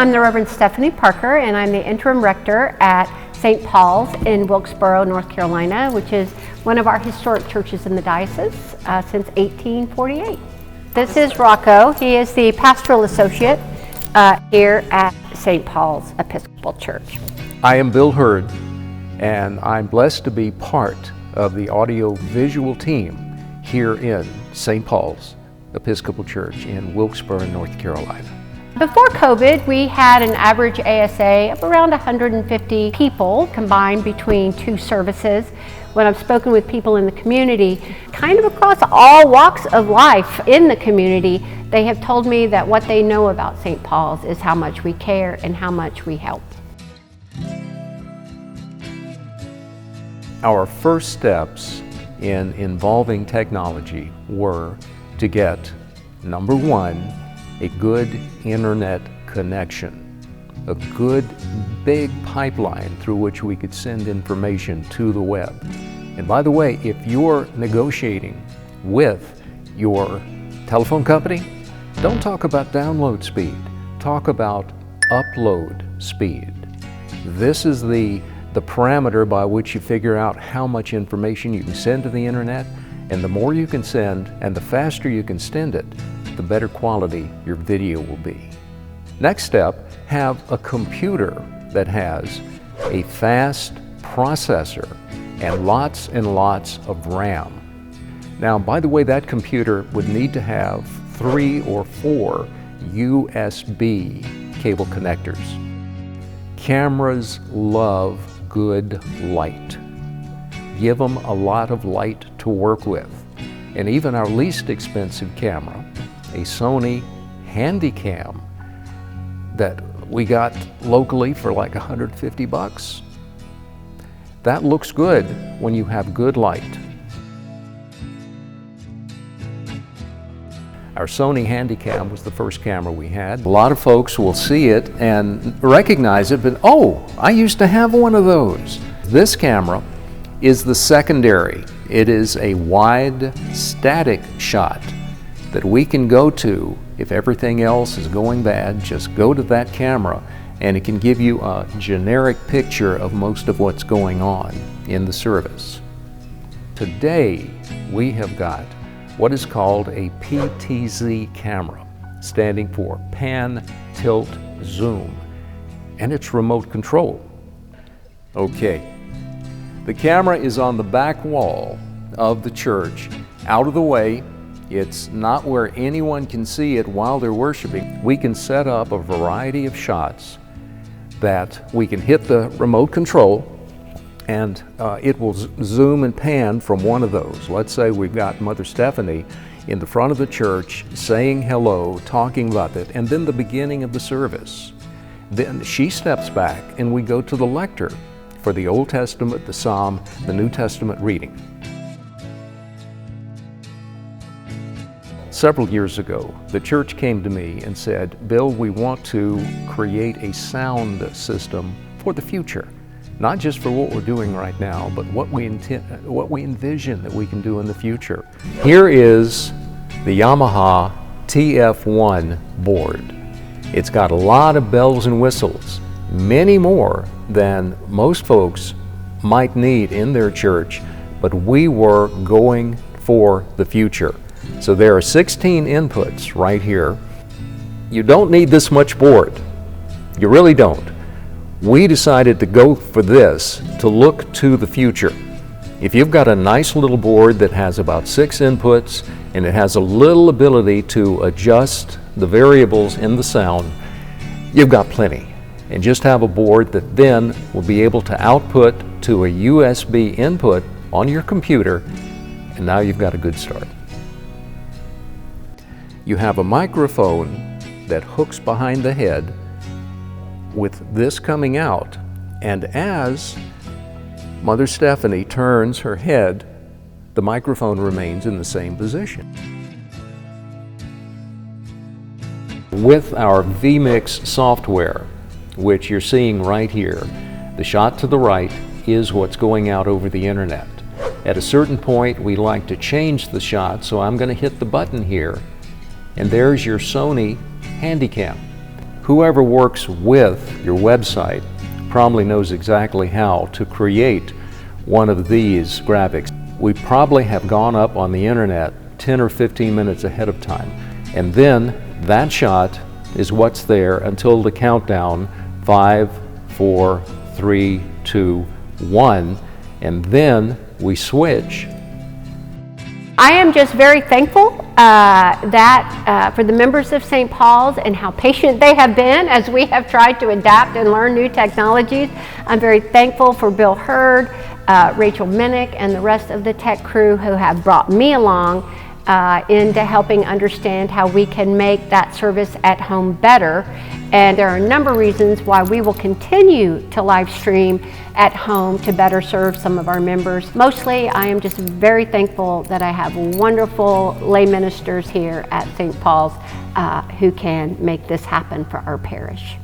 I'm the Reverend Stephanie Parker, and I'm the interim rector at St. Paul's in Wilkesboro, North Carolina, which is one of our historic churches in the diocese since 1848. This is Rocco. He is the pastoral associate here at St. Paul's Episcopal Church. I am Bill Hurd, and I'm blessed to be part of the audio-visual team here in St. Paul's Episcopal Church in Wilkesboro, North Carolina. Before COVID, we had an average ASA of around 150 people combined between two services. When I've spoken with people in the community, kind of across all walks of life in the community, they have told me that what they know about St. Paul's is how much we care and how much we help. Our first steps in involving technology were to get, number one, a good internet connection, a good big pipeline through which we could send information to the web. And by the way, if you're negotiating with your telephone company, don't talk about download speed, talk about upload speed. This is the parameter by which you figure out how much information you can send to the internet, and the more you can send and the faster you can send it, the better quality your video will be. Next step, have a computer that has a fast processor and lots of RAM. Now, by the way, that computer would need to have 3 or 4 USB cable connectors. Cameras love good light. Give them a lot of light to work with. And even our least expensive camera, a Sony Handycam that we got locally for like 150 bucks. That looks good when you have good light. Our Sony Handycam was the first camera we had. A lot of folks will see it and recognize it, but oh, I used to have one of those. This camera is the secondary. It is a wide static shot that we can go to if everything else is going bad. Just go to that camera and it can give you a generic picture of most of what's going on in the service. Today, we have got what is called a PTZ camera, standing for Pan, Tilt, Zoom, and it's remote control. Okay, the camera is on the back wall of the church, out of the way. It's not where anyone can see it while they're worshiping. We can set up a variety of shots that we can hit the remote control and it will zoom and pan from one of those. Let's say we've got Mother Stephanie in the front of the church saying hello, talking about it, and then the beginning of the service. Then she steps back and we go to the lector for the Old Testament, the Psalm, the New Testament reading. Several years ago, the church came to me and said, Bill, we want to create a sound system for the future. Not just for what we're doing right now, but what we envision that we can do in the future. Here is the Yamaha TF1 board. It's got a lot of bells and whistles, many more than most folks might need in their church, but we were going for the future. So there are 16 inputs right here. You don't need this much board. You really don't. We decided to go for this to look to the future. If you've got a nice little board that has about 6 inputs and it has a little ability to adjust the variables in the sound, you've got plenty. And just have a board that then will be able to output to a USB input on your computer, and now you've got a good start. You have a microphone that hooks behind the head with this coming out, and as Mother Stephanie turns her head, the microphone remains in the same position. With our vMix software, which you're seeing right here, the shot to the right is what's going out over the internet. At a certain point, we like to change the shot, so I'm going to hit the button here, and there's your Sony Handycam. Whoever works with your website probably knows exactly how to create one of these graphics. We probably have gone up on the internet 10 or 15 minutes ahead of time. And then that shot is what's there until the countdown, 5, 4, 3, 2, 1, and then we switch. I am just very thankful for the members of St. Paul's and how patient they have been as we have tried to adapt and learn new technologies. I'm very thankful for Bill Hurd, Rachel Minnick, and the rest of the tech crew who have brought me along into helping understand how we can make that service at home better. And there are a number of reasons why we will continue to live stream at home to better serve some of our members. Mostly, I am just very thankful that I have wonderful lay ministers here at St. Paul's who can make this happen for our parish.